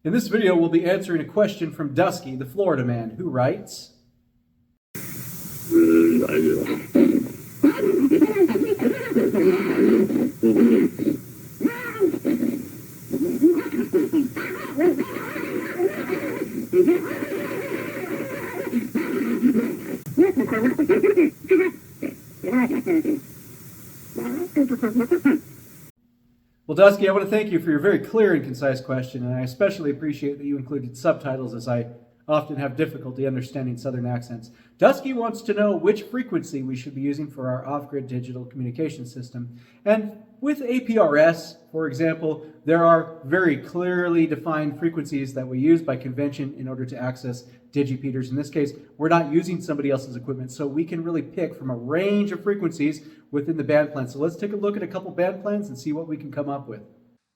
In this video, we'll be answering a question from Dusky, the Florida man, who writes, Well, Dusky, I want to thank you for your very clear and concise question, and I especially appreciate that you included subtitles, as I often have difficulty understanding Southern accents. Dusky wants to know which frequency we should be using for our off-grid digital communication system. And with APRS, for example, there are very clearly defined frequencies that we use by convention in order to access digipeaters. In this case, we're not using somebody else's equipment, so we can really pick from a range of frequencies within the band plan. So let's take a look at a couple band plans and see what we can come up with.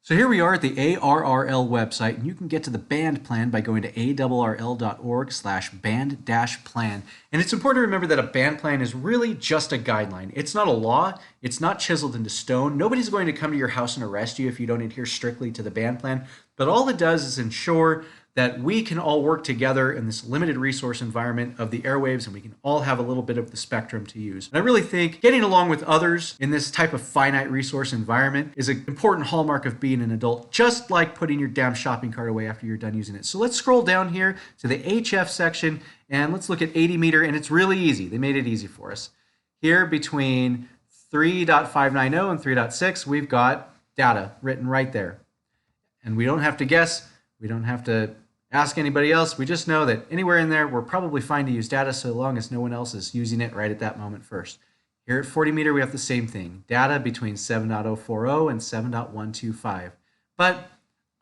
So here we are at the ARRL website, and you can get to the band plan by going to arrl.org/band-plan. And it's important to remember that a band plan is really just a guideline. It's not a law. It's not chiseled into stone. Nobody's going to come to your house and arrest you if you don't adhere strictly to the band plan. But all it does is ensure that we can all work together in this limited resource environment of the airwaves, and we can all have a little bit of the spectrum to use. And I really think getting along with others in this type of finite resource environment is an important hallmark of being an adult, just like putting your damn shopping cart away after you're done using it. So let's scroll down here to the HF section, and let's look at 80 meter, and it's really easy. They made it easy for us. Here between 3.590 and 3.6, we've got data written right there. And we don't have to guess. We don't have to ask anybody else. We just know that anywhere in there, we're probably fine to use data so long as no one else is using it right at that moment first. Here at 40 meter, we have the same thing. Data between 7.040 and 7.125. But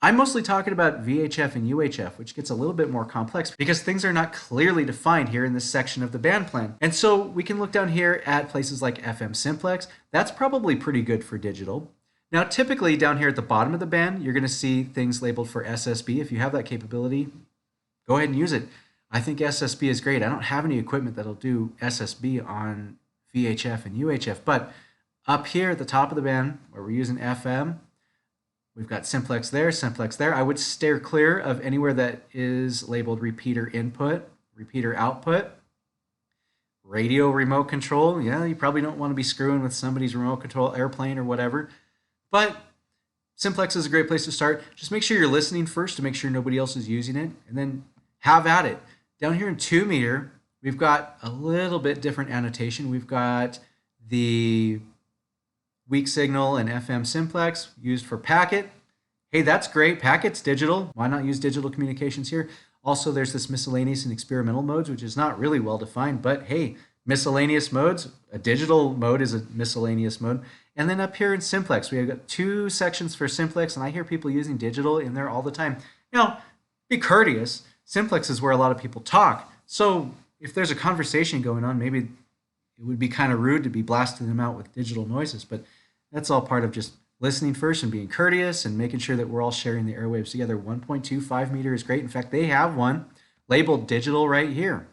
I'm mostly talking about VHF and UHF, which gets a little bit more complex because things are not clearly defined here in this section of the band plan. And so we can look down here at places like FM simplex. That's probably pretty good for digital. Now, typically down here at the bottom of the band, you're going to see things labeled for SSB. If you have that capability, go ahead and use it. I think SSB is great. I don't have any equipment that'll do SSB on VHF and UHF, but up here at the top of the band where we're using FM, we've got simplex there, simplex there. I would steer clear of anywhere that is labeled repeater input, repeater output. Radio remote control, yeah, you probably don't want to be screwing with somebody's remote control airplane or whatever. But simplex is a great place to start. Just make sure you're listening first to make sure nobody else is using it, and then have at it. Down here in 2 meter, we've got a little bit different annotation. We've got the weak signal and FM simplex used for packet. Hey, that's great. Packet's digital. Why not use digital communications here? Also, there's this miscellaneous and experimental modes, which is not really well defined, but hey, miscellaneous modes, a digital mode is a miscellaneous mode. And then up here in simplex, we have got 2 sections for simplex, and I hear people using digital in there all the time. Now, be courteous. Simplex is where a lot of people talk. So if there's a conversation going on, maybe it would be kind of rude to be blasting them out with digital noises, but that's all part of just listening first and being courteous and making sure that we're all sharing the airwaves together. 1.25 meter is great. In fact, they have one labeled digital right here.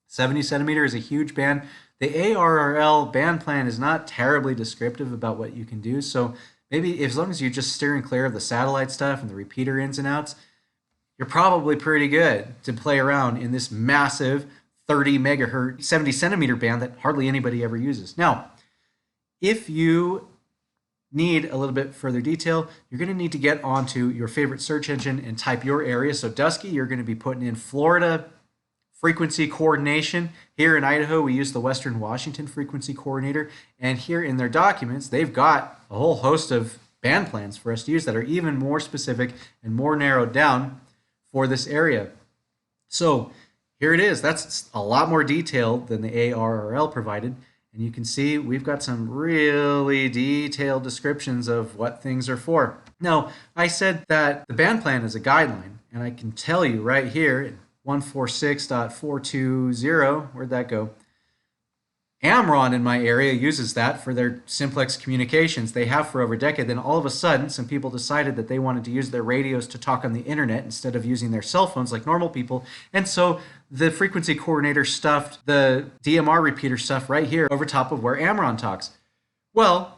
70 centimeter is a huge band. The ARRL band plan is not terribly descriptive about what you can do. So maybe as long as you're just steering clear of the satellite stuff and the repeater ins and outs, you're probably pretty good to play around in this massive 30 megahertz, 70 centimeter band that hardly anybody ever uses. Now, if you need a little bit further detail, you're going to need to get onto your favorite search engine and type your area. So Dusky, you're going to be putting in Florida frequency coordination. Here in Idaho, we use the Western Washington frequency coordinator. And here in their documents, they've got a whole host of band plans for us to use that are even more specific and more narrowed down for this area. So here it is. That's a lot more detail than the ARRL provided. And you can see we've got some really detailed descriptions of what things are for. Now, I said that the band plan is a guideline, and I can tell you right here, 146.420, where'd that go? Amron in my area uses that for their simplex communications. They have for over a decade. Then all of a sudden, some people decided that they wanted to use their radios to talk on the internet instead of using their cell phones like normal people. And so the frequency coordinator stuffed the DMR repeater stuff right here over top of where Amron talks. Well,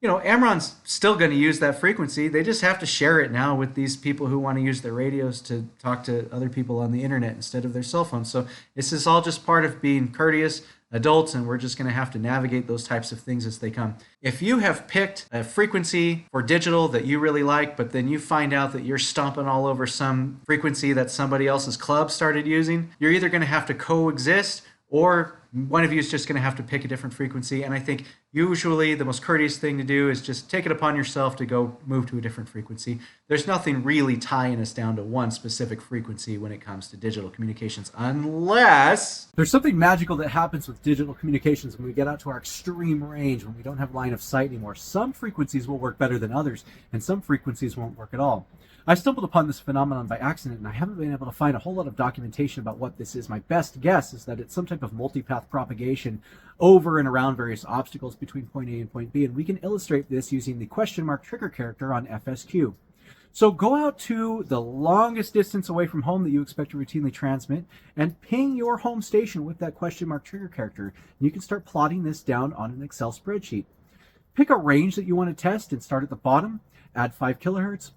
Amron's still going to use that frequency. They just have to share it now with these people who want to use their radios to talk to other people on the internet instead of their cell phones. So this is all just part of being courteous adults, and we're just going to have to navigate those types of things as they come. If you have picked a frequency for digital that you really like, but then you find out that you're stomping all over some frequency that somebody else's club started using, you're either going to have to coexist, or one of you is just going to have to pick a different frequency. And I think usually the most courteous thing to do is just take it upon yourself to go move to a different frequency. There's nothing really tying us down to one specific frequency when it comes to digital communications, unless there's something magical that happens with digital communications when we get out to our extreme range, when we don't have line of sight anymore. Some frequencies will work better than others, and some frequencies won't work at all. I stumbled upon this phenomenon by accident, and I haven't been able to find a whole lot of documentation about what this is. My best guess is that it's some type of multipath propagation over and around various obstacles between point A and point B, and we can illustrate this using the question mark trigger character on FSQ. So go out to the longest distance away from home that you expect to routinely transmit and ping your home station with that question mark trigger character. You can start plotting this down on an Excel spreadsheet. Pick a range that you want to test and start at the bottom, add 5 kilohertz,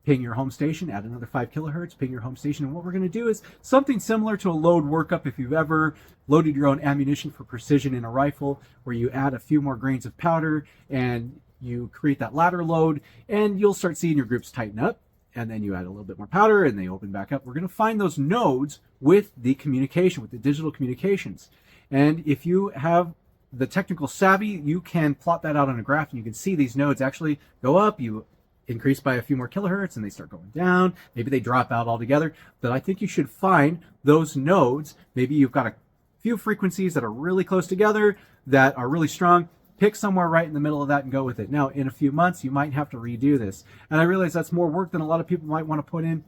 ping your home station, add another 5 kilohertz, ping your home station. And what we're going to do is something similar to a load workup if you've ever loaded your own ammunition for precision in a rifle, where you add a few more grains of powder and you create that ladder load, and you'll start seeing your groups tighten up, and then you add a little bit more powder and they open back up. We're going to find those nodes with the communication, with the digital communications. And if you have the technical savvy, you can plot that out on a graph, and you can see these nodes actually go up. You increase by a few more kilohertz and they start going down. Maybe they drop out altogether. But I think you should find those nodes. Maybe you've got a few frequencies that are really close together, that are really strong. Pick somewhere right in the middle of that and go with it. Now, in a few months, you might have to redo this. And I realize that's more work than a lot of people might want to put in.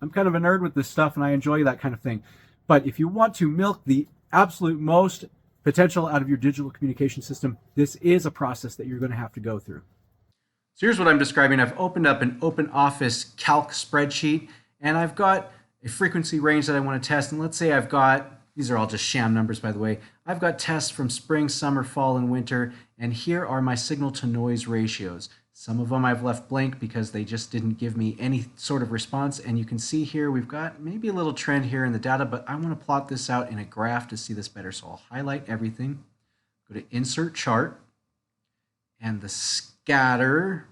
I'm kind of a nerd with this stuff, and I enjoy that kind of thing. But if you want to milk the absolute most potential out of your digital communication system, this is a process that you're going to have to go through. So here's what I'm describing. I've opened up an open office calc spreadsheet, and I've got a frequency range that I want to test. And let's say I've got, these are all just sham numbers, by the way. I've got tests from spring, summer, fall, and winter, and here are my signal to noise ratios. Some of them I've left blank because they just didn't give me any sort of response. And you can see here, we've got maybe a little trend here in the data, but I want to plot this out in a graph to see this better. So I'll highlight everything, go to insert chart, and the scatter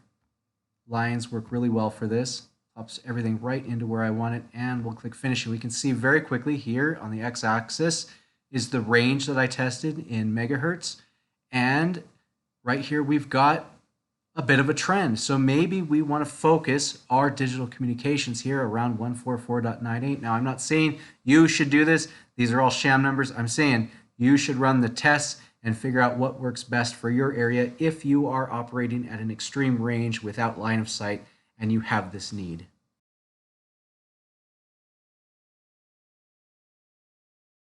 lines work really well for this. Pops everything right into where I want it, and we'll click finish. And we can see very quickly here on the x-axis is the range that I tested in megahertz, and right here we've got a bit of a trend. So maybe we want to focus our digital communications here around 144.98. Now, I'm not saying you should do this. These are all sham numbers. I'm saying you should run the tests and figure out what works best for your area if you are operating at an extreme range without line of sight and you have this need.